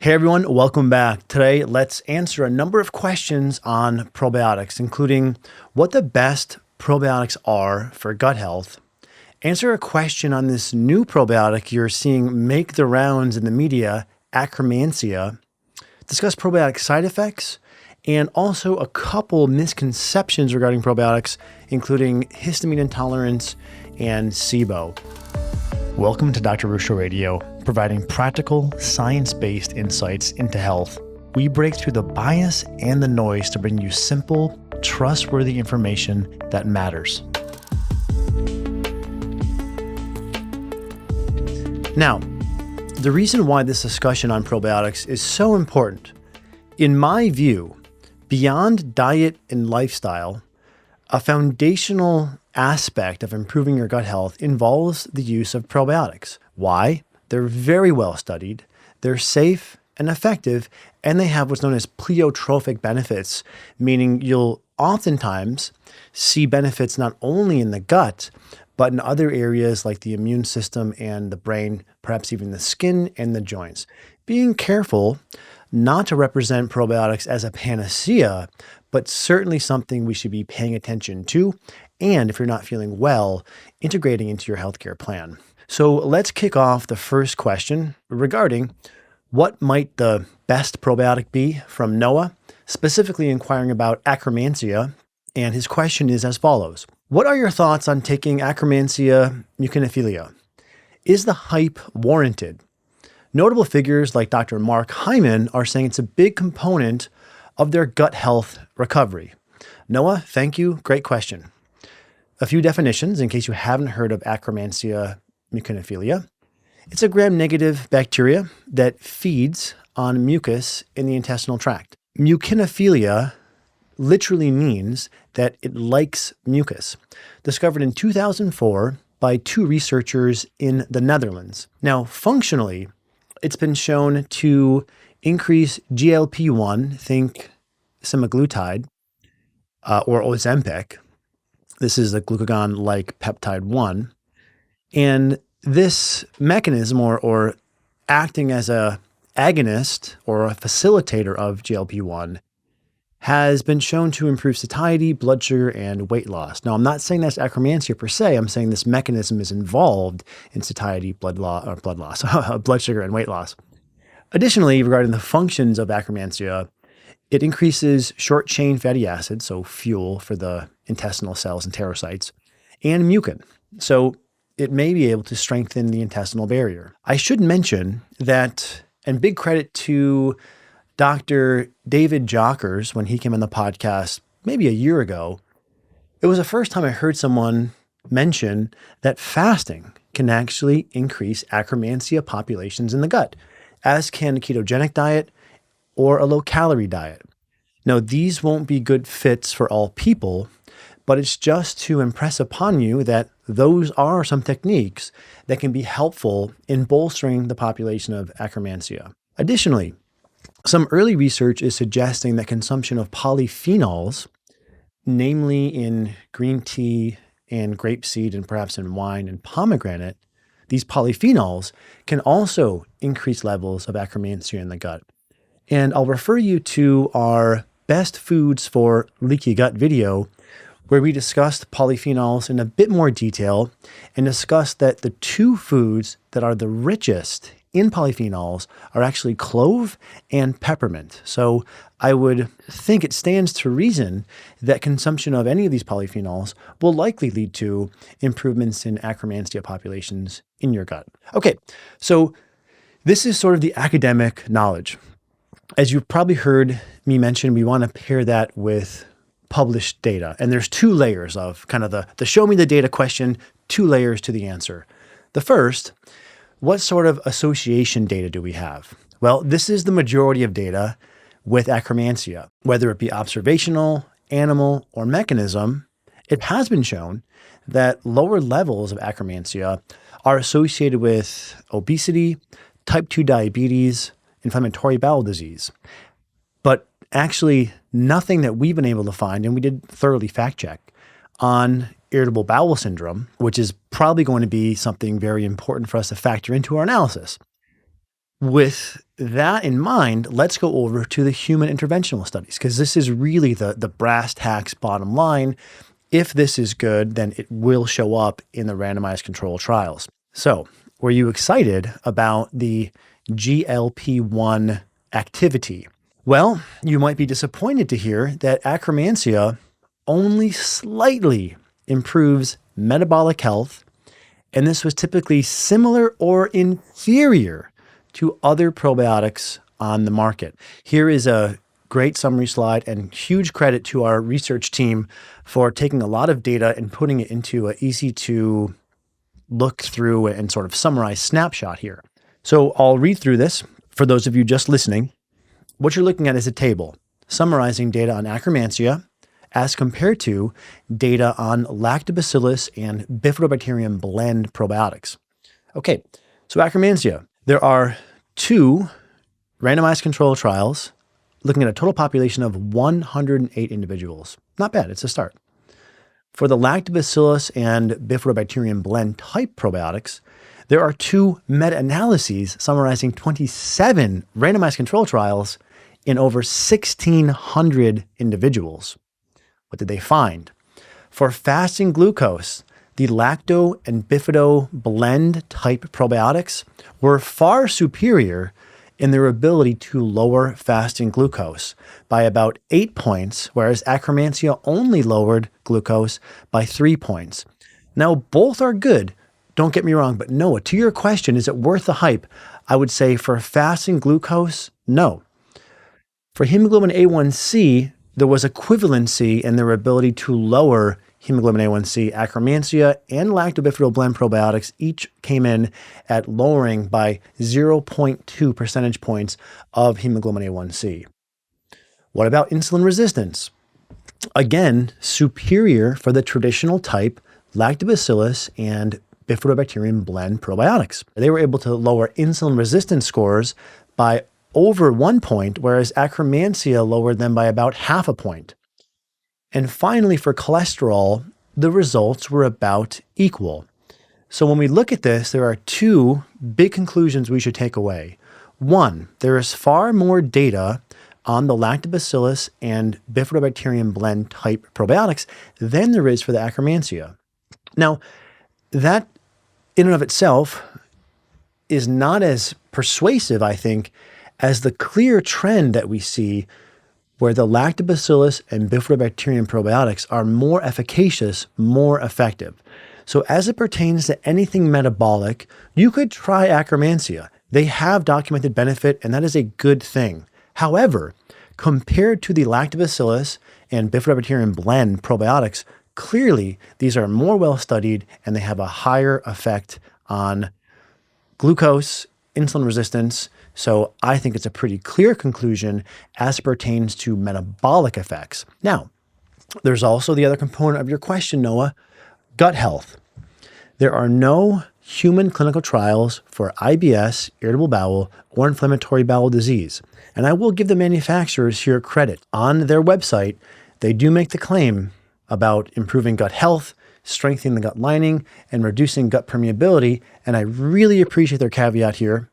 Hey everyone, welcome back. Today, let's answer a number of questions on probiotics, including what the best probiotics are for gut health, answer a question on this new probiotic you're seeing make the rounds in the media, Akkermansia, discuss probiotic side effects, and also a couple misconceptions regarding probiotics, including histamine intolerance and SIBO. Welcome to Dr. Ruscio Radio, providing practical, science-based insights into health. We break through the bias and the noise to bring you simple, trustworthy information that matters. Now, the reason why this discussion on probiotics is so important, in my view, beyond diet and lifestyle, a foundational aspect of improving your gut health involves the use of probiotics. Why? They're very well studied, they're safe and effective, and they have what's known as pleiotropic benefits, meaning you'll oftentimes see benefits not only in the gut, but in other areas like the immune system and the brain, perhaps even the skin and the joints. Being careful not to represent probiotics as a panacea, but certainly something we should be paying attention to, and if you're not feeling well, integrating into your healthcare plan. So let's kick off the first question regarding what might the best probiotic be from Noah, specifically inquiring about Akkermansia, and his question is as follows. What are your thoughts on taking Akkermansia mucinophilia? Is the hype warranted? Notable figures like Dr. Mark Hyman are saying it's a big component of their gut health recovery. Noah, thank you. Great question. A few definitions in case you haven't heard of Akkermansia mucinophilia. It's a gram-negative bacteria that feeds on mucus in the intestinal tract. Mucinophilia literally means that it likes mucus. Discovered in 2004 by two researchers in the Netherlands. Now, functionally, it's been shown to increase GLP-1, think semaglutide, or Ozempic. This is the glucagon-like peptide 1. And this mechanism, or acting as a agonist or a facilitator of GLP-1, has been shown to improve satiety, blood sugar, and weight loss. Now, I'm not saying that's Akkermansia per se. I'm saying this mechanism is involved in satiety, blood sugar, and weight loss. Additionally, regarding the functions of Akkermansia, it increases short-chain fatty acids, so fuel for the intestinal cells and enterocytes, and mucin. So it may be able to strengthen the intestinal barrier. I should mention that, and big credit to Dr. David Jockers when he came on the podcast maybe a year ago, it was the first time I heard someone mention that fasting can actually increase Akkermansia populations in the gut, as can a ketogenic diet or a low-calorie diet. Now, these won't be good fits for all people, but it's just to impress upon you that those are some techniques that can be helpful in bolstering the population of Akkermansia. Additionally, some early research is suggesting that consumption of polyphenols, namely in green tea and grapeseed and perhaps in wine and pomegranate, these polyphenols can also increase levels of Akkermansia in the gut. And I'll refer you to our Best Foods for Leaky Gut video, where we discussed polyphenols in a bit more detail and discussed that the two foods that are the richest in polyphenols are actually clove and peppermint. So I would think it stands to reason that consumption of any of these polyphenols will likely lead to improvements in Akkermansia populations in your gut. Okay, so this is sort of the academic knowledge. As you've probably heard me mention, we want to pair that with published data. And there's two layers of kind of the show me the data question, two layers to the answer. The first, what sort of association data do we have? Well, this is the majority of data with Akkermansia, whether it be observational, animal, or mechanism. It has been shown that lower levels of Akkermansia are associated with obesity, type 2 diabetes, inflammatory bowel disease. But actually, nothing that we've been able to find, and we did thoroughly fact check, on irritable bowel syndrome, which is probably going to be something very important for us to factor into our analysis. With that in mind, let's go over to the human interventional studies, because this is really the brass tacks bottom line. If this is good, then it will show up in the randomized control trials. So, were you excited about the GLP-1 activity? Well, you might be disappointed to hear that Akkermansia only slightly improves metabolic health, and this was typically similar or inferior to other probiotics on the market. Here is a great summary slide, and huge credit to our research team for taking a lot of data and putting it into an easy to look through and sort of summarize snapshot here. So I'll read through this for those of you just listening. What you're looking at is a table summarizing data on Akkermansia as compared to data on lactobacillus and bifidobacterium blend probiotics. Okay, so Akkermansia, there are 2 randomized control trials looking at a total population of 108 individuals. Not bad, it's a start. For the lactobacillus and bifidobacterium blend type probiotics, there are 2 meta-analyses summarizing 27 randomized control trials in over 1,600 individuals. What did they find? For fasting glucose, the lacto and bifido blend type probiotics were far superior in their ability to lower fasting glucose by about 8 points, whereas Akkermansia only lowered glucose by 3 points. Now, both are good, don't get me wrong, but Noah, to your question, is it worth the hype? I would say for fasting glucose, no. For hemoglobin A1C, there was equivalency in their ability to lower hemoglobin A1C. Akkermansia and lacto-bifido blend probiotics each came in at lowering by 0.2 percentage points of hemoglobin A1C. What about insulin resistance? Again, superior for the traditional type lactobacillus and bifidobacterium blend probiotics. They were able to lower insulin resistance scores by over 1 point, whereas Akkermansia lowered them by about half a point. And finally, for cholesterol, the results were about equal. So when we look at this, there are 2 big conclusions we should take away. 1, there is far more data on the lactobacillus and bifidobacterium blend type probiotics than there is for the Akkermansia. Now, that in and of itself is not as persuasive, I think, as the clear trend that we see where the lactobacillus and bifidobacterium probiotics are more efficacious, more effective. So as it pertains to anything metabolic, you could try Akkermansia. They have documented benefit, and that is a good thing. However, compared to the lactobacillus and bifidobacterium blend probiotics, clearly these are more well-studied and they have a higher effect on glucose, insulin resistance. So I think it's a pretty clear conclusion as it pertains to metabolic effects. Now, there's also the other component of your question, Noah, gut health. There are no human clinical trials for IBS, irritable bowel, or inflammatory bowel disease. And I will give the manufacturers here credit. On their website, they do make the claim about improving gut health, strengthening the gut lining, and reducing gut permeability. And I really appreciate their caveat here,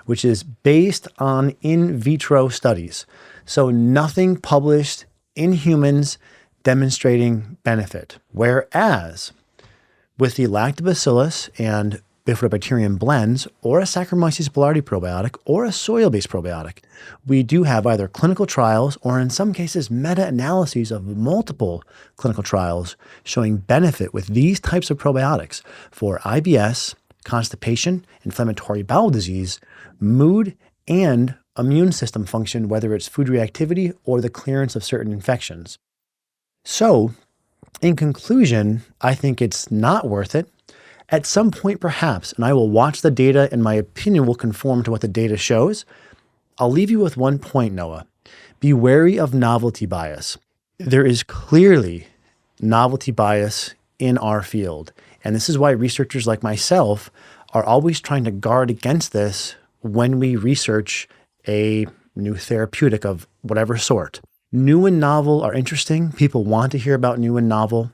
which is based on in vitro studies. So nothing published in humans demonstrating benefit. Whereas with the lactobacillus and bifidobacterium blends, or a Saccharomyces boulardii probiotic, or a soil-based probiotic, we do have either clinical trials or in some cases meta-analyses of multiple clinical trials showing benefit with these types of probiotics for IBS, constipation, inflammatory bowel disease, mood, and immune system function, whether it's food reactivity or the clearance of certain infections. So, in conclusion, I think it's not worth it. At some point, perhaps, and I will watch the data and my opinion will conform to what the data shows. I'll leave you with one point, Noah. Be wary of novelty bias. There is clearly novelty bias in our field. And this is why researchers like myself are always trying to guard against this when we research a new therapeutic of whatever sort. New and novel are interesting. People want to hear about new and novel,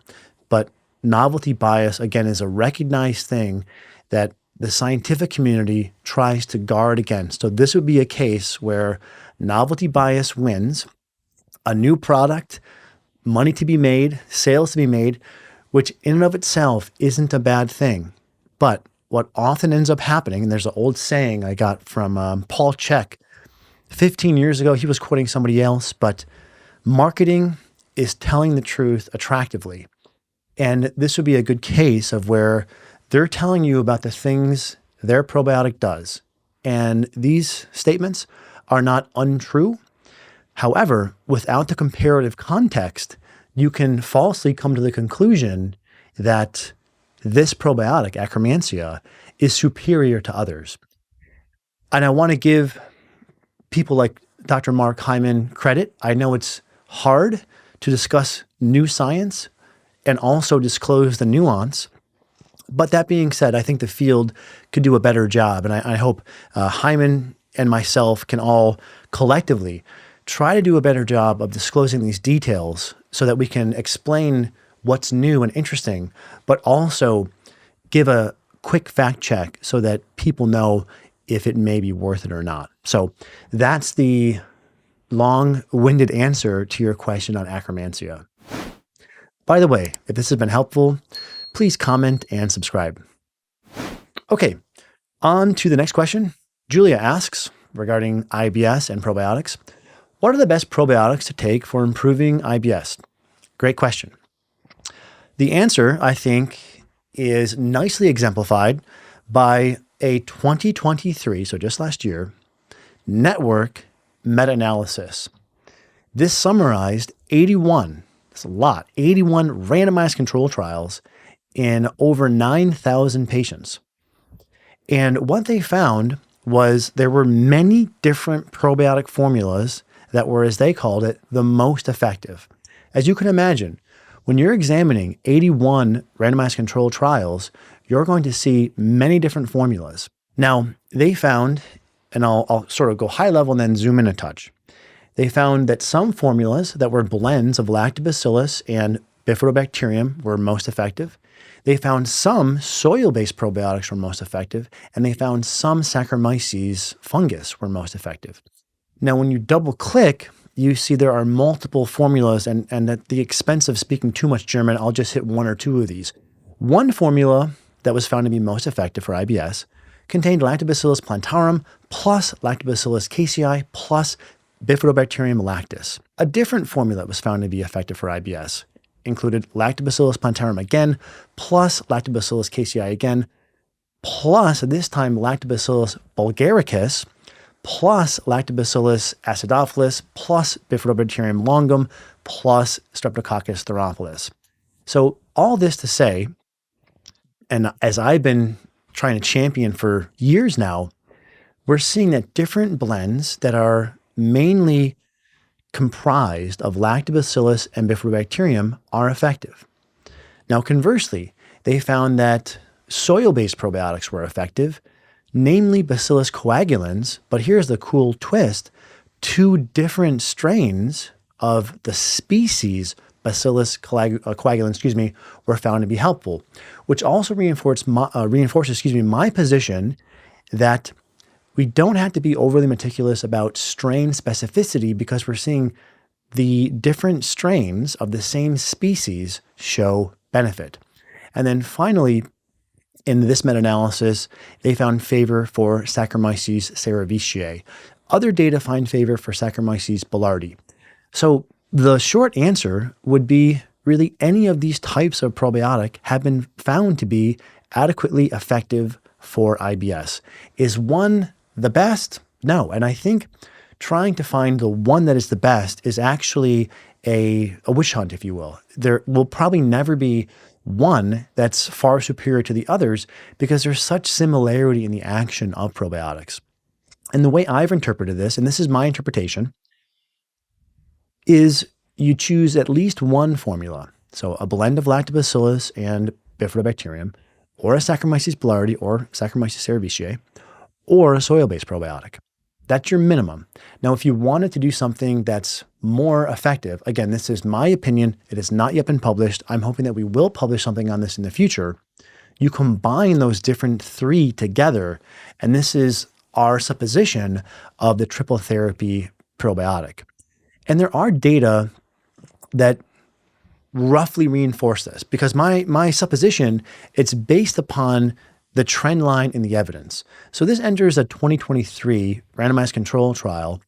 but novelty bias, again, is a recognized thing that the scientific community tries to guard against. So this would be a case where novelty bias wins, a new product, money to be made, sales to be made, which in and of itself isn't a bad thing. But what often ends up happening, and there's an old saying I got from Paul Chek 15 years ago, he was quoting somebody else, but marketing is telling the truth attractively. And this would be a good case of where they're telling you about the things their probiotic does. And these statements are not untrue. However, without the comparative context, you can falsely come to the conclusion that this probiotic, Akkermansia, is superior to others. And I want to give people like Dr. Mark Hyman credit. I know it's hard to discuss new science and also disclose the nuance. But that being said, I think the field could do a better job. And I hope Hyman and myself can all collectively try to do a better job of disclosing these details so that we can explain what's new and interesting, but also give a quick fact check so that people know if it may be worth it or not. So that's the long-winded answer to your question on Akkermansia. By the way, if this has been helpful, please comment and subscribe. Okay, on to the next question. Julia asks regarding IBS and probiotics, what are the best probiotics to take for improving IBS? Great question. The answer, I think, is nicely exemplified by a 2023, so just last year, network meta-analysis. This summarized 81, that's a lot, 81 randomized control trials in over 9,000 patients. And what they found was there were many different probiotic formulas that were, as they called it, the most effective. As you can imagine, when you're examining 81 randomized control trials, you're going to see many different formulas. Now, they found, and I'll sort of go high level and then zoom in a touch. They found that some formulas that were blends of lactobacillus and bifidobacterium were most effective. They found some soil-based probiotics were most effective, and they found some Saccharomyces fungus were most effective. Now, when you double click, you see there are multiple formulas, and at the expense of speaking too much German, I'll just hit one or two of these. One formula that was found to be most effective for IBS contained Lactobacillus plantarum plus Lactobacillus casei plus Bifidobacterium lactis. A different formula that was found to be effective for IBS included Lactobacillus plantarum again plus Lactobacillus casei again plus, this time, Lactobacillus bulgaricus plus Lactobacillus acidophilus plus Bifidobacterium longum plus Streptococcus thermophilus. So all this to say, and as I've been trying to champion for years now, we're seeing that different blends that are mainly comprised of Lactobacillus and Bifidobacterium are effective. Now, conversely, they found that soil-based probiotics were effective, namely Bacillus coagulans, but here's the cool twist, 2 different strains of the species Bacillus coagulans, were found to be helpful, which also reinforces my position that we don't have to be overly meticulous about strain specificity because we're seeing the different strains of the same species show benefit. And then finally, in this meta-analysis, they found favor for Saccharomyces cerevisiae. Other data find favor for Saccharomyces boulardii. So the short answer would be really any of these types of probiotic have been found to be adequately effective for IBS. Is one the best? No. And I think trying to find the one that is the best is actually a witch hunt, if you will. There will probably never be one that's far superior to the others because there's such similarity in the action of probiotics. And the way I've interpreted this, and this is my interpretation, is you choose at least one formula. So a blend of Lactobacillus and Bifidobacterium, or a Saccharomyces boulardii or Saccharomyces cerevisiae, or a soil-based probiotic. That's your minimum. Now, if you wanted to do something that's more effective, again, this is my opinion. It has not yet been published. I'm hoping that we will publish something on this in the future. You combine those different three together, and this is our supposition of the triple therapy probiotic. And there are data that roughly reinforce this because my supposition, it's based upon the trend line in the evidence. So this enters a 2023 randomized control trial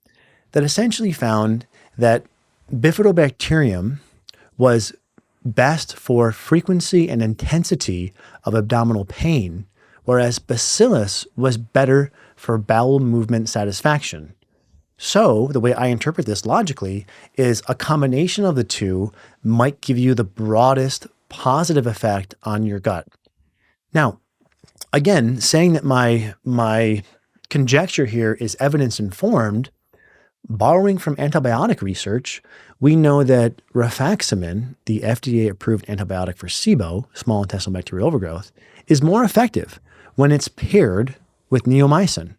that essentially found that bifidobacterium was best for frequency and intensity of abdominal pain, whereas bacillus was better for bowel movement satisfaction. So the way I interpret this logically is a combination of the two might give you the broadest positive effect on your gut. Now, again, saying that my conjecture here is evidence informed, borrowing from antibiotic research, we know that rifaximin, the FDA-approved antibiotic for SIBO, small intestinal bacterial overgrowth, is more effective when it's paired with neomycin.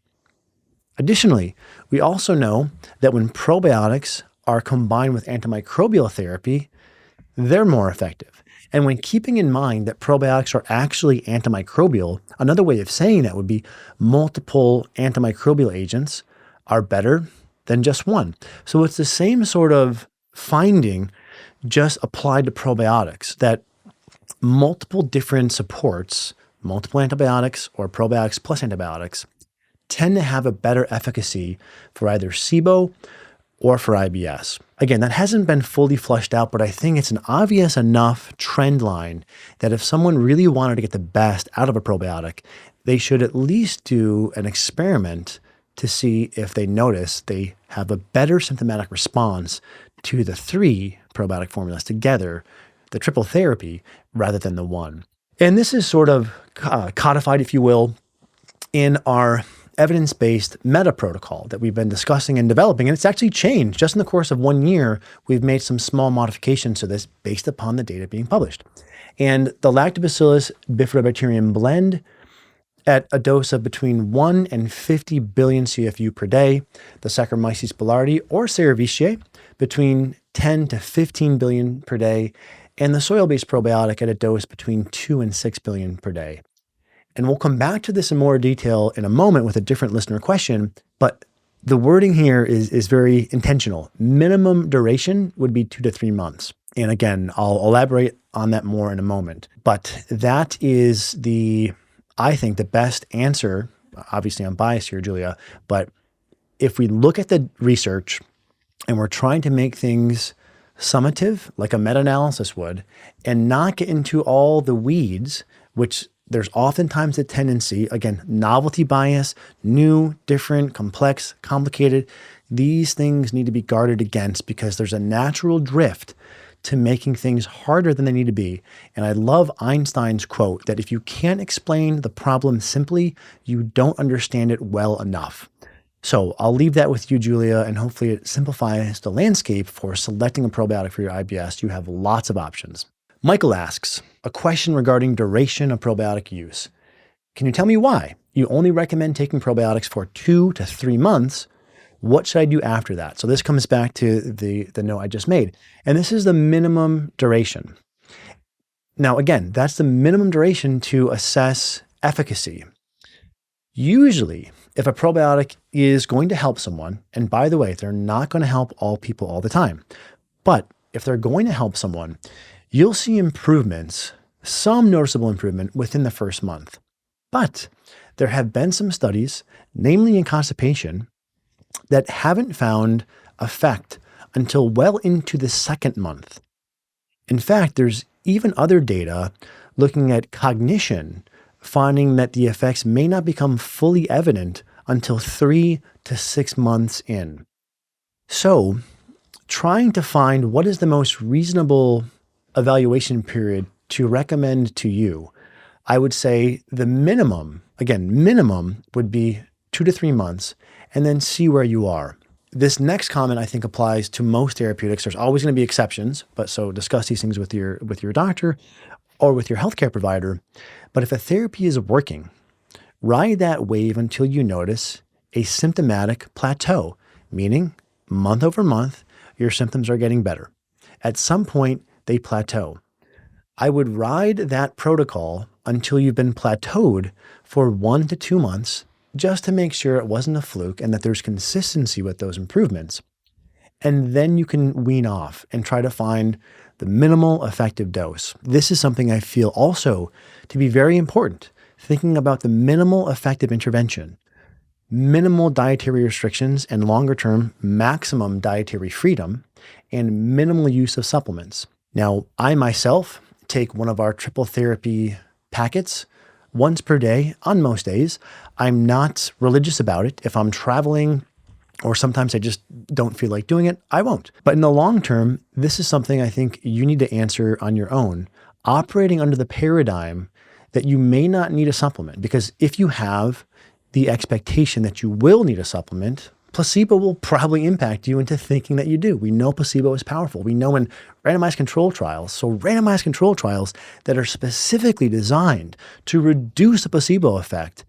Additionally, we also know that when probiotics are combined with antimicrobial therapy, they're more effective. And when keeping in mind that probiotics are actually antimicrobial, another way of saying that would be multiple antimicrobial agents are better than just one. So it's the same sort of finding just applied to probiotics, that multiple different supports, multiple antibiotics or probiotics plus antibiotics, tend to have a better efficacy for either SIBO or for IBS. Again, that hasn't been fully fleshed out, but I think it's an obvious enough trend line that if someone really wanted to get the best out of a probiotic, they should at least do an experiment to see if they notice they have a better symptomatic response to the three probiotic formulas together, the triple therapy, rather than the one. And this is sort of codified, if you will, in our evidence-based meta protocol that we've been discussing and developing. And it's actually changed. Just in the course of 1 year, we've made some small modifications to this based upon the data being published. And the lactobacillus bifidobacterium blend at a dose of between 1 and 50 billion CFU per day, the Saccharomyces boulardii or Cerevisiae between 10 to 15 billion per day, and the soil-based probiotic at a dose between 2 and 6 billion per day. And we'll come back to this in more detail in a moment with a different listener question, but the wording here is very intentional. Minimum duration would be 2 to 3 months. And again, I'll elaborate on that more in a moment. But that is I think, the best answer. Obviously, I'm biased here, Julia, but if we look at the research and we're trying to make things summative, like a meta-analysis would, and not get into all the weeds, which there's oftentimes a tendency, again, novelty bias, new, different, complex, complicated. These things need to be guarded against because there's a natural drift to making things harder than they need to be. And I love Einstein's quote that if you can't explain the problem simply, you don't understand it well enough. So I'll leave that with you, Julia, and hopefully it simplifies the landscape for selecting a probiotic for your IBS. You have lots of options. Michael asks a question regarding duration of probiotic use. Can you tell me why you only recommend taking probiotics for 2 to 3 months? What should I do after that? So this comes back to the note I just made. And this is the minimum duration. Now, again, that's the minimum duration to assess efficacy. Usually, if a probiotic is going to help someone, and by the way, they're not going to help all people all the time, but if they're going to help someone, you'll see improvements, some noticeable improvement within the first month. But there have been some studies, namely in constipation, that haven't found effect until well into the second month. In fact, there's even other data looking at cognition, finding that the effects may not become fully evident until 3 to 6 months in. So, trying to find what is the most reasonable evaluation period to recommend to you, I would say the minimum would be 2 to 3 months, and then see where you are. This next comment I think applies to most therapeutics. There's always going to be exceptions, but so discuss these things with your doctor or with your healthcare provider. But if a therapy is working, ride that wave until you notice a symptomatic plateau, meaning month over month, your symptoms are getting better. At some point, they plateau. I would ride that protocol until you've been plateaued for 1 to 2 months just to make sure it wasn't a fluke and that there's consistency with those improvements. And then you can wean off and try to find the minimal effective dose. This is something I feel also to be very important, thinking about the minimal effective intervention, minimal dietary restrictions and longer term maximum dietary freedom, and minimal use of supplements. Now, I myself take one of our triple therapy packets once per day on most days. I'm not religious about it. If I'm traveling or sometimes I just don't feel like doing it, I won't. But in the long term, this is something I think you need to answer on your own, operating under the paradigm that you may not need a supplement. Because if you have the expectation that you will need a supplement, placebo will probably impact you into thinking that you do. We know placebo is powerful. We know in randomized control trials, that are specifically designed to reduce the placebo effect,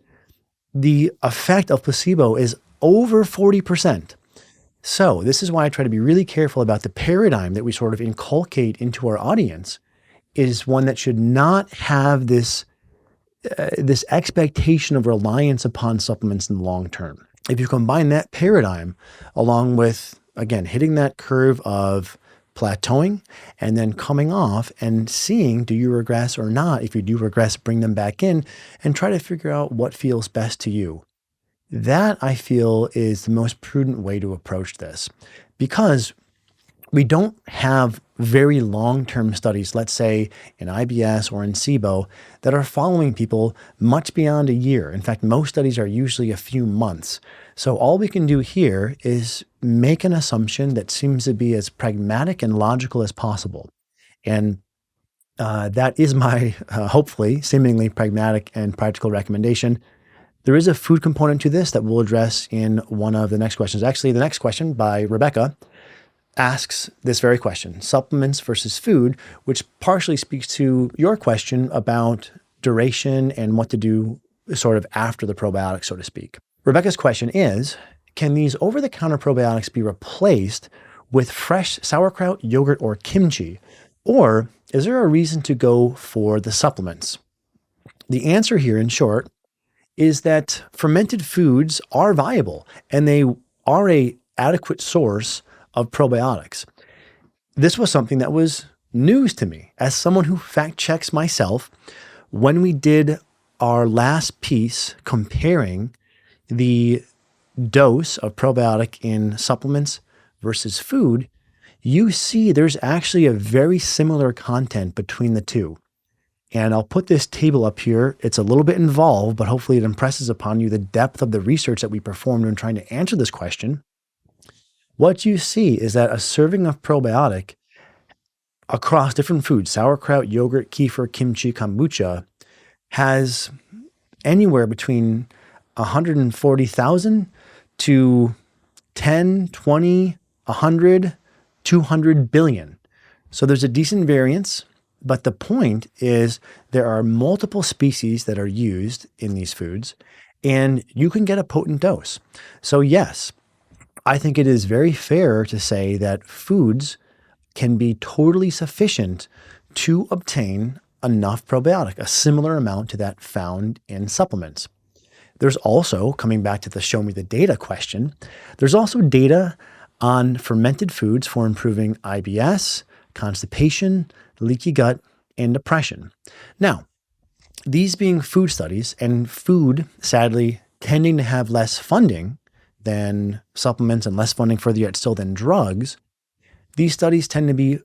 the effect of placebo is over 40%. So this is why I try to be really careful about the paradigm that we sort of inculcate into our audience is one that should not have this expectation of reliance upon supplements in the long term. If you combine that paradigm along with, again, hitting that curve of plateauing and then coming off and seeing, do you regress or not? If you do regress, bring them back in and try to figure out what feels best to you. That, I feel, is the most prudent way to approach this because we don't have very long-term studies, let's say in IBS or in SIBO, that are following people much beyond a year. In fact, most studies are usually a few months. So all we can do here is make an assumption that seems to be as pragmatic and logical as possible. And that is my, hopefully, seemingly pragmatic and practical recommendation. There is a food component to this that we'll address in one of the next questions. Actually, the next question by Rebecca asks this very question, supplements versus food, which partially speaks to your question about duration and what to do sort of after the probiotics, so to speak. Rebecca's question is, can these over-the-counter probiotics be replaced with fresh sauerkraut, yogurt, or kimchi? Or is there a reason to go for the supplements? The answer here, in short, is that fermented foods are viable and they are an adequate source of probiotics. This was something that was news to me as someone who fact checks myself. When we did our last piece comparing the dose of probiotic in supplements versus food, you see there's actually a very similar content between the two. And I'll put this table up here. It's a little bit involved, but hopefully it impresses upon you the depth of the research that we performed when trying to answer this question. What you see is that a serving of probiotic across different foods, sauerkraut, yogurt, kefir, kimchi, kombucha, has anywhere between 140,000 to 10, 20, 100, 200 billion. So there's a decent variance. But the point is there are multiple species that are used in these foods, and you can get a potent dose. So yes, I think it is very fair to say that foods can be totally sufficient to obtain enough probiotic, a similar amount to that found in supplements. There's also, coming back to the show me the data question, there's also data on fermented foods for improving IBS, constipation, leaky gut, and depression. Now, these being food studies and food, sadly, tending to have less funding than supplements and less funding further yet still than drugs, these studies tend to be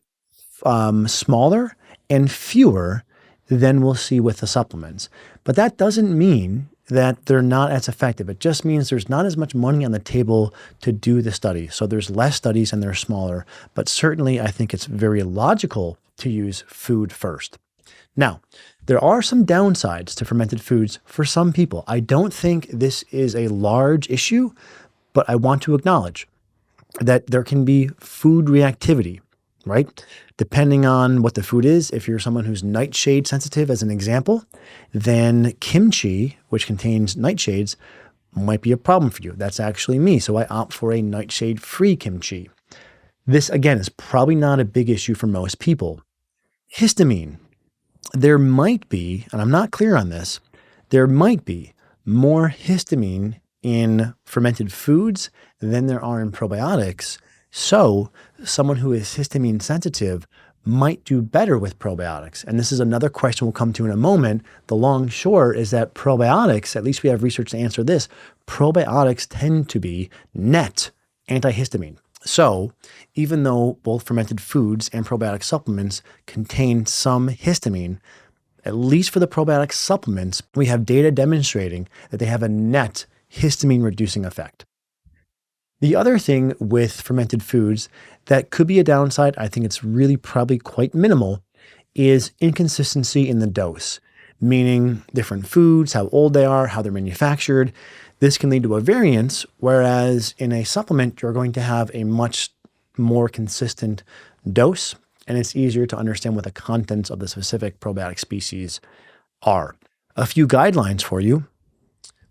smaller and fewer than we'll see with the supplements. But that doesn't mean that they're not as effective. It just means there's not as much money on the table to do the study. So there's less studies and they're smaller. But certainly I think it's very logical to use food first. Now, there are some downsides to fermented foods for some people. I don't think this is a large issue, but I want to acknowledge that there can be food reactivity, right? Depending on what the food is, if you're someone who's nightshade sensitive, as an example, then kimchi, which contains nightshades, might be a problem for you. That's actually me. So I opt for a nightshade-free kimchi. This, again, is probably not a big issue for most people. Histamine. there might be, and I'm not clear on this, there might be more histamine in fermented foods than there are in probiotics. So someone who is histamine sensitive might do better with probiotics. And this is another question we'll come to in a moment. The long short is that probiotics, at least we have research to answer this, probiotics tend to be net antihistamine. So even though both fermented foods and probiotic supplements contain some histamine, at least for the probiotic supplements, we have data demonstrating that they have a net histamine reducing effect. The other thing with fermented foods that could be a downside, I think it's really probably quite minimal, is inconsistency in the dose, meaning different foods, how old they are, how they're manufactured. This can lead to a variance, whereas in a supplement, you're going to have a much more consistent dose, and it's easier to understand what the contents of the specific probiotic species are. A few guidelines for you.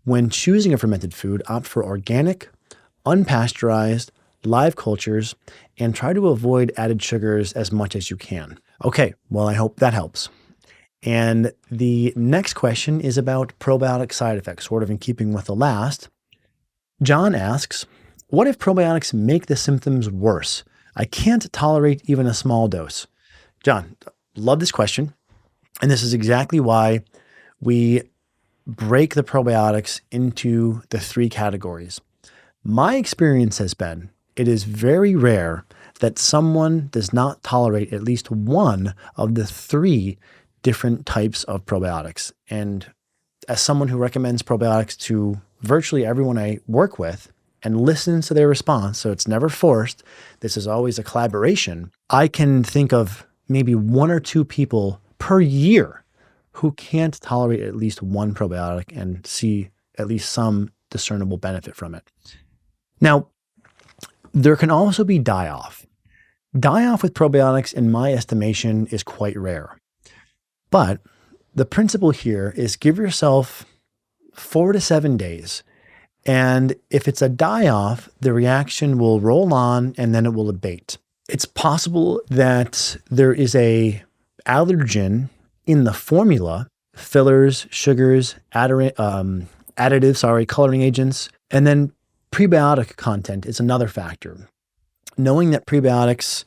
When choosing a fermented food, opt for organic, unpasteurized, live cultures, and try to avoid added sugars as much as you can. Okay, well, I hope that helps. And the next question is about probiotic side effects, sort of in keeping with the last. John asks, what if probiotics make the symptoms worse? I can't tolerate even a small dose. John, love this question. And this is exactly why we break the probiotics into the three categories. My experience has been, it is very rare that someone does not tolerate at least one of the three different types of probiotics. And as someone who recommends probiotics to virtually everyone I work with and listens to their response, so it's never forced, this is always a collaboration, I can think of maybe one or two people per year who can't tolerate at least one probiotic and see at least some discernible benefit from it. Now, there can also be die-off. Die-off with probiotics, in my estimation, is quite rare. But the principle here is give yourself 4 to 7 days. And if it's a die-off, the reaction will roll on and then it will abate. It's possible that there is a allergen in the formula, fillers, sugars, additives, coloring agents, and then prebiotic content is another factor. Knowing that prebiotics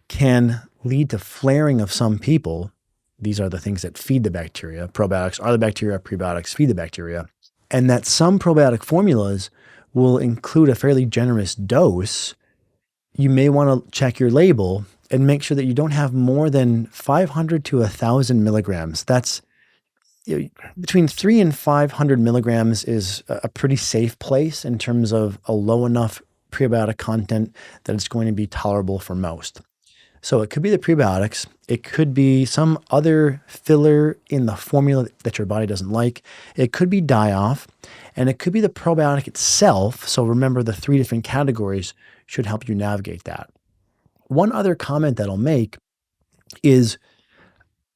can lead to flaring of some people, these are the things that feed the bacteria. Probiotics are the bacteria, prebiotics feed the bacteria. And that some probiotic formulas will include a fairly generous dose. You may want to check your label and make sure that you don't have more than 500 to 1,000 milligrams. That's between 300 and 500 milligrams is a pretty safe place in terms of a low enough prebiotic content that it's going to be tolerable for most. So it could be the prebiotics. It could be some other filler in the formula that your body doesn't like. It could be die-off, and it could be the probiotic itself. So remember, the three different categories should help you navigate that. One other comment that I'll make is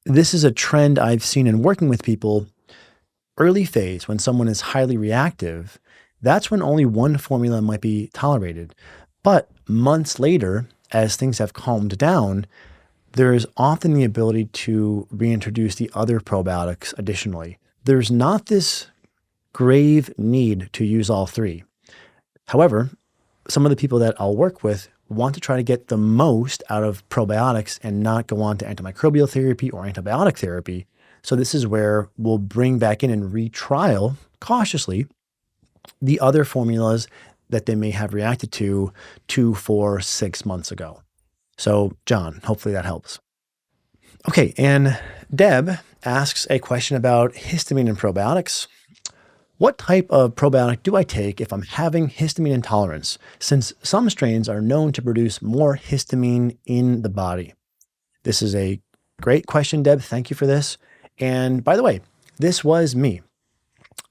this is a trend I've seen in working with people. Early phase, when someone is highly reactive, that's when only one formula might be tolerated. But months later, as things have calmed down, there is often the ability to reintroduce the other probiotics additionally. There's not this grave need to use all three. However, some of the people that I'll work with want to try to get the most out of probiotics and not go on to antimicrobial therapy or antibiotic therapy. So this is where we'll bring back in and retrial cautiously the other formulas that they may have reacted to 2, 4, 6 months ago. So John, hopefully that helps. Okay, and Deb asks a question about histamine and probiotics. What type of probiotic do I take if I'm having histamine intolerance, since some strains are known to produce more histamine in the body? This is a great question, Deb. Thank you for this. And by the way, this was me.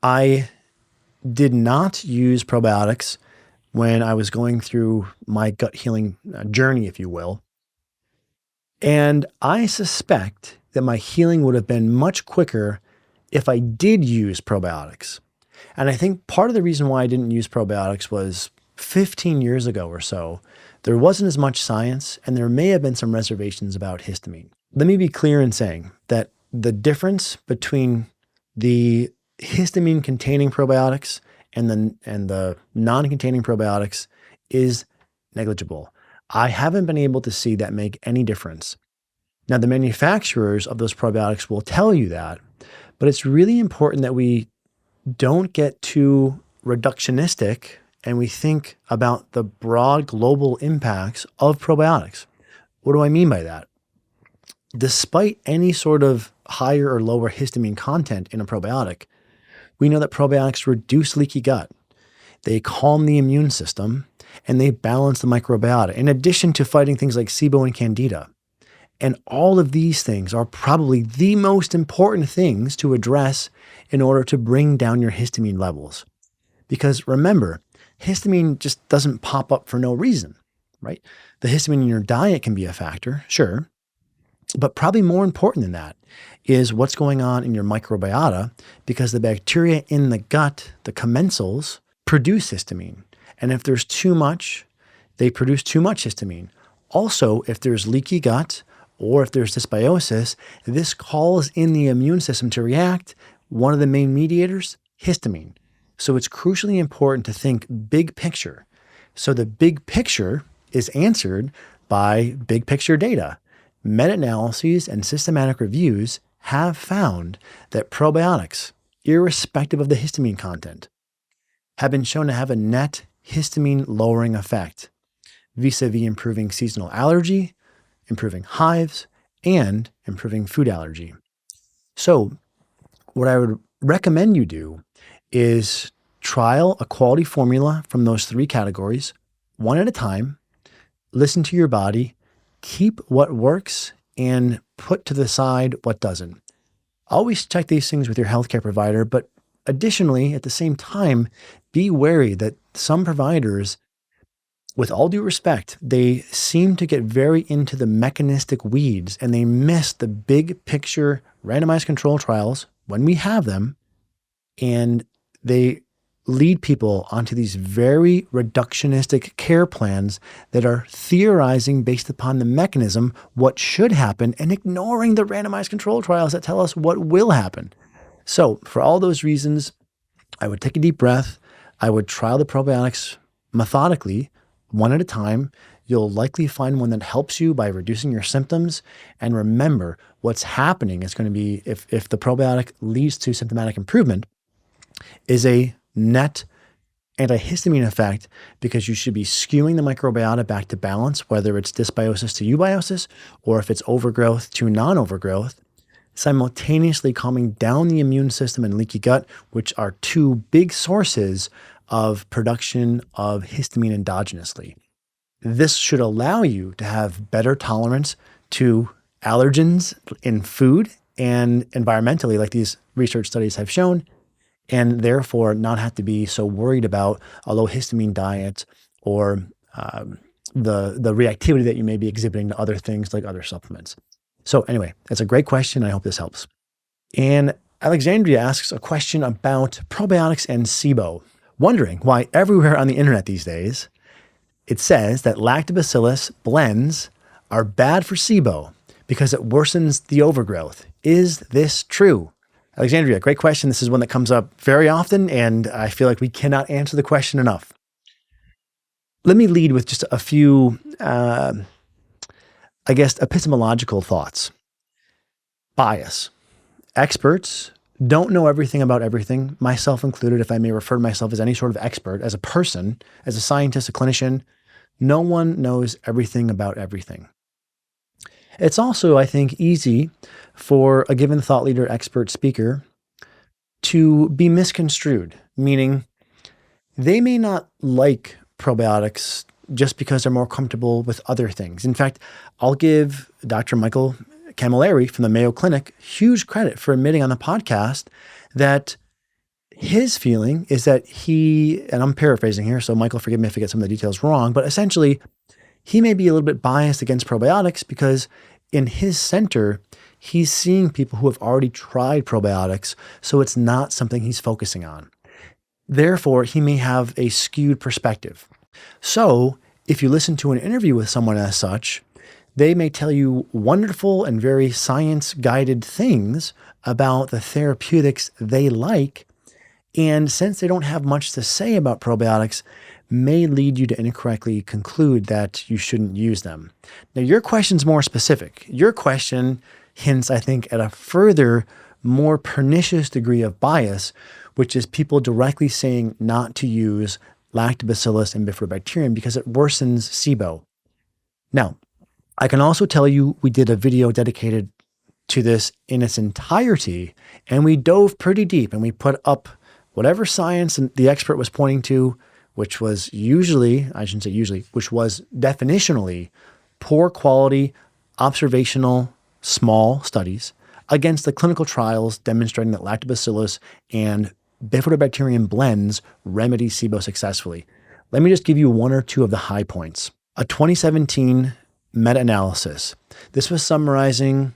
I did not use probiotics when I was going through my gut healing journey, if you will. And I suspect that my healing would have been much quicker if I did use probiotics. And I think part of the reason why I didn't use probiotics was 15 years ago or so, there wasn't as much science and there may have been some reservations about histamine. Let me be clear in saying that the difference between the histamine containing probiotics and the non-containing probiotics is negligible. I haven't been able to see that make any difference. Now, the manufacturers of those probiotics will tell you that, but it's really important that we don't get too reductionistic and we think about the broad global impacts of probiotics. What do I mean by that? Despite any sort of higher or lower histamine content in a probiotic, we know that probiotics reduce leaky gut. They calm the immune system and they balance the microbiota, in addition to fighting things like SIBO and Candida. And all of these things are probably the most important things to address in order to bring down your histamine levels. Because remember, histamine just doesn't pop up for no reason, right? The histamine in your diet can be a factor, sure. But probably more important than that is what's going on in your microbiota, because the bacteria in the gut, the commensals, produce histamine. And if there's too much, they produce too much histamine. Also, if there's leaky gut or if there's dysbiosis, this calls in the immune system to react. One of the main mediators, histamine. So it's crucially important to think big picture. So the big picture is answered by big picture data. Meta-analyses and systematic reviews have found that probiotics, irrespective of the histamine content, have been shown to have a net histamine lowering effect vis-a-vis improving seasonal allergy, improving hives, and improving food allergy. So what I would recommend you do is trial a quality formula from those three categories, one at a time, listen to your body, keep what works, and put to the side what doesn't. Always check these things with your healthcare provider, but additionally, at the same time, be wary that some providers, with all due respect, they seem to get very into the mechanistic weeds and they miss the big picture randomized control trials when we have them, and they lead people onto these very reductionistic care plans that are theorizing based upon the mechanism, what should happen, and ignoring the randomized control trials that tell us what will happen. So for all those reasons, I would take a deep breath. I would trial the probiotics methodically, one at a time. You'll likely find one that helps you by reducing your symptoms. And remember, what's happening is going to be, if the probiotic leads to symptomatic improvement, is a net antihistamine effect, because you should be skewing the microbiota back to balance, whether it's dysbiosis to eubiosis or if it's overgrowth to non-overgrowth, simultaneously calming down the immune system and leaky gut, which are two big sources of production of histamine endogenously. This should allow you to have better tolerance to allergens in food and environmentally, like these research studies have shown, and therefore not have to be so worried about a low histamine diet or the reactivity that you may be exhibiting to other things like other supplements. So anyway, that's a great question. I hope this helps. And Alexandria asks a question about probiotics and SIBO, wondering why everywhere on the internet these days, it says that lactobacillus blends are bad for SIBO because it worsens the overgrowth. Is this true? Alexandria, great question. This is one that comes up very often, and I feel like we cannot answer the question enough. Let me lead with just a few, epistemological thoughts. Bias. Experts don't know everything about everything, myself included, if I may refer to myself as any sort of expert, as a person, as a scientist, a clinician. No one knows everything about everything. It's also, I think, easy for a given thought leader, expert, speaker to be misconstrued, meaning they may not like probiotics just because they're more comfortable with other things. In fact, I'll give Dr. Michael Camilleri from the Mayo Clinic huge credit for admitting on the podcast that his feeling is that he, and I'm paraphrasing here, so Michael, forgive me if I get some of the details wrong, but essentially he may be a little bit biased against probiotics because in his center, he's seeing people who have already tried probiotics, so it's not something he's focusing on. Therefore, he may have a skewed perspective. So if you listen to an interview with someone as such, They may tell you wonderful and very science-guided things about the therapeutics they like, and since they don't have much to say about probiotics, may lead you to incorrectly conclude that you shouldn't use them. Now, your question's more specific. Your question hints, I think, at a further, more pernicious degree of bias, which is people directly saying not to use lactobacillus and bifidobacterium because it worsens SIBO. Now, I can also tell you we did a video dedicated to this in its entirety, and we dove pretty deep and we put up whatever science the expert was pointing to, which was which was definitionally poor quality, observational, small studies against the clinical trials demonstrating that lactobacillus and bifidobacterium blends remedy SIBO successfully. Let me just give you one or two of the high points. A 2017 meta-analysis. This was summarizing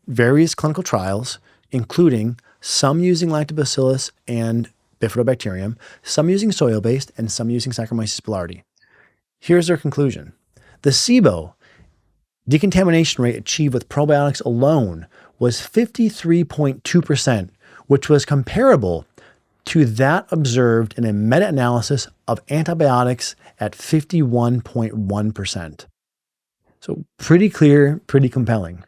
various clinical trials, including some using lactobacillus and bifidobacterium, some using soil-based, and some using Akkermansia boulardii. Here's their conclusion. The SIBO decontamination rate achieved with probiotics alone was 53.2%, which was comparable to that observed in a meta-analysis of antibiotics at 51.1%. So pretty clear, pretty compelling.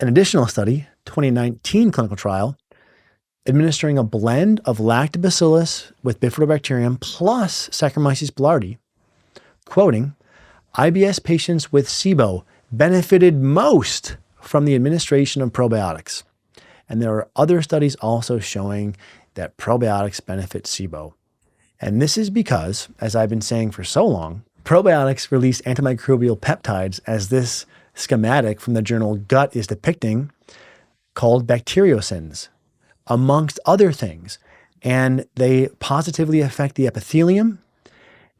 An additional study, 2019 clinical trial, administering a blend of lactobacillus with bifidobacterium plus Akkermansia boulardii, quoting, IBS patients with SIBO benefited most from the administration of probiotics. And there are other studies also showing that probiotics benefit SIBO. And this is because, as I've been saying for so long, probiotics release antimicrobial peptides, as this schematic from the journal Gut is depicting, called bacteriocins, amongst other things. And they positively affect the epithelium.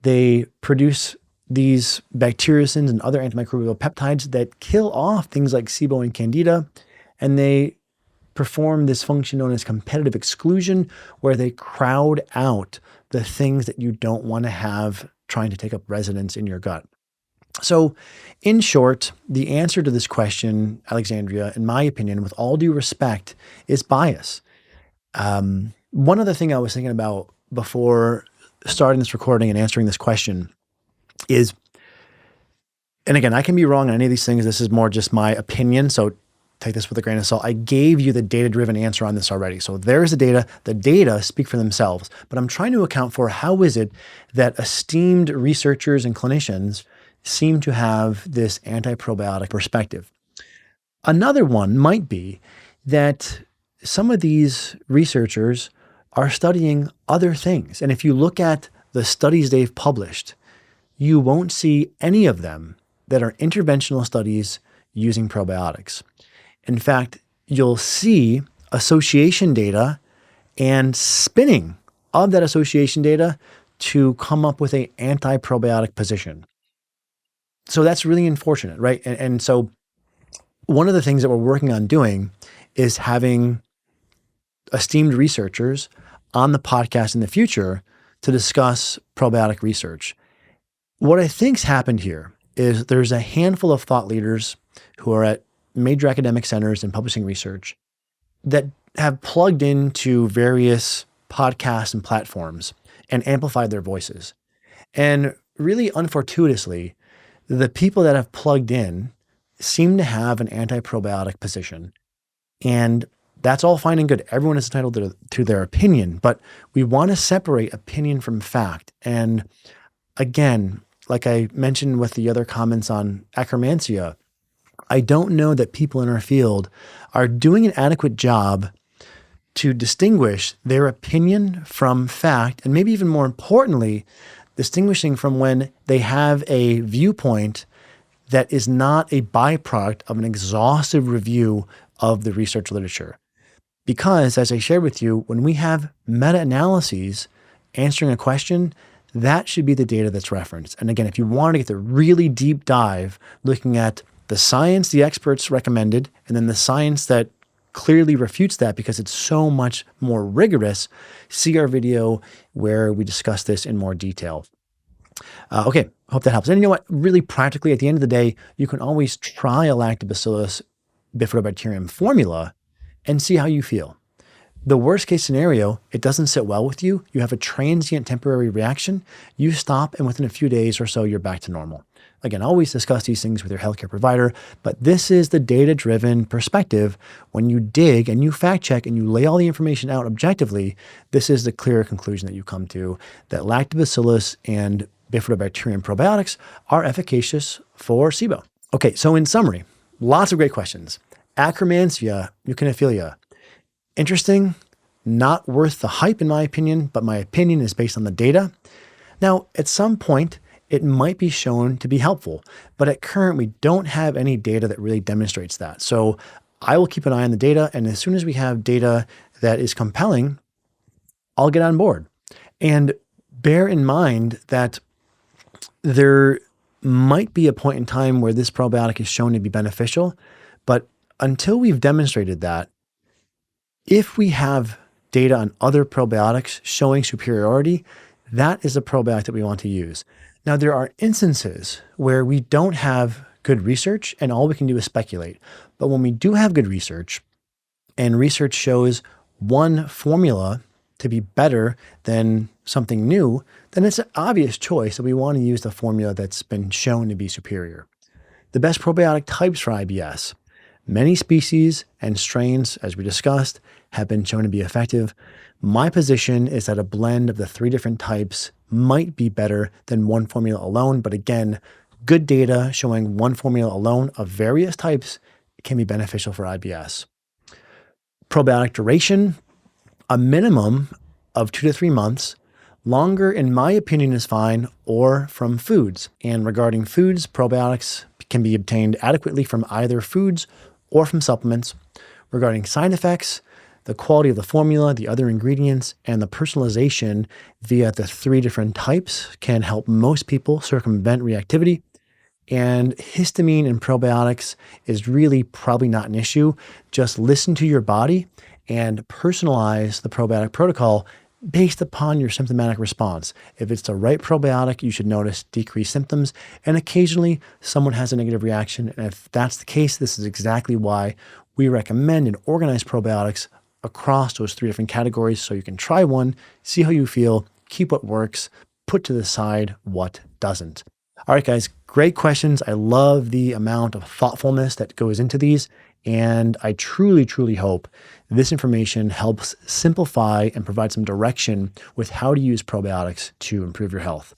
They produce these bacteriocins and other antimicrobial peptides that kill off things like SIBO and Candida. And they perform this function known as competitive exclusion, where they crowd out the things that you don't want to have trying to take up residence in your gut. So in short, the answer to this question, Alexandria, in my opinion, with all due respect, is bias. One other thing I was thinking about before starting this recording and answering this question is, and again, I can be wrong on any of these things. This is more just my opinion, so take this with a grain of salt. I gave you the data-driven answer on this already. So there's the data. The data speak for themselves, but I'm trying to account for how is it that esteemed researchers and clinicians seem to have this anti-probiotic perspective. Another one might be that some of these researchers are studying other things. And if you look at the studies they've published, you won't see any of them that are interventional studies using probiotics. In fact, you'll see association data and spinning of that association data to come up with an anti-probiotic position. So that's really unfortunate, right? And so one of the things that we're working on doing is having esteemed researchers on the podcast in the future to discuss probiotic research. What I think's happened here is there's a handful of thought leaders who are at major academic centers and publishing research that have plugged into various podcasts and platforms and amplified their voices. And really unfortuitously, the people that have plugged in seem to have an anti-probiotic position. And that's all fine and good. Everyone is entitled to their opinion, but we want to separate opinion from fact. And again, like I mentioned with the other comments on Akkermansia, I don't know that people in our field are doing an adequate job to distinguish their opinion from fact, and maybe even more importantly, distinguishing from when they have a viewpoint that is not a byproduct of an exhaustive review of the research literature. Because, as I shared with you, when we have meta-analyses answering a question, that should be the data that's referenced. And again, if you want to get the really deep dive looking at the science the experts recommended, and then the science that clearly refutes that because it's so much more rigorous, see our video where we discuss this in more detail. Okay, Hope that helps. And you know what? Really practically, at the end of the day, you can always try a lactobacillus bifidobacterium formula and see how you feel. The worst case scenario, it doesn't sit well with you. You have a transient temporary reaction. You stop, and within a few days or so, you're back to normal. Again, always discuss these things with your healthcare provider, but this is the data-driven perspective. When you dig and you fact check and you lay all the information out objectively, this is the clear conclusion that you come to, that lactobacillus and bifidobacterium probiotics are efficacious for SIBO. Okay, so in summary, lots of great questions. Akkermansia, mucinophilia. Interesting, not worth the hype in my opinion, but my opinion is based on the data. Now, at some point, it might be shown to be helpful, but at current, we don't have any data that really demonstrates that. So I will keep an eye on the data, and as soon as we have data that is compelling, I'll get on board. And bear in mind that there might be a point in time where this probiotic is shown to be beneficial, but until we've demonstrated that, if we have data on other probiotics showing superiority, that is a probiotic that we want to use. Now, there are instances where we don't have good research and all we can do is speculate. But when we do have good research and research shows one formula to be better than something new, then it's an obvious choice that we want to use the formula that's been shown to be superior. The best probiotic types for IBS. Many species and strains, as we discussed, have been shown to be effective. My position is that a blend of the 3 different types might be better than one formula alone, but again, good data showing one formula alone of various types can be beneficial for IBS. Probiotic duration, a minimum of 2 to 3 months. Longer, in my opinion, is fine, or from foods. And regarding foods, probiotics can be obtained adequately from either foods or from supplements. Regarding side effects, the quality of the formula, the other ingredients, and the personalization via the 3 different types can help most people circumvent reactivity. And histamine in probiotics is really probably not an issue. Just listen to your body and personalize the probiotic protocol based upon your symptomatic response. If it's the right probiotic, you should notice decreased symptoms, and occasionally someone has a negative reaction. And if that's the case, this is exactly why we recommend and organize probiotics across those 3 different categories so you can try one, see how you feel, keep what works, put to the side what doesn't. All right, guys, great questions. I love the amount of thoughtfulness that goes into these, and I truly, truly hope this information helps simplify and provide some direction with how to use probiotics to improve your health.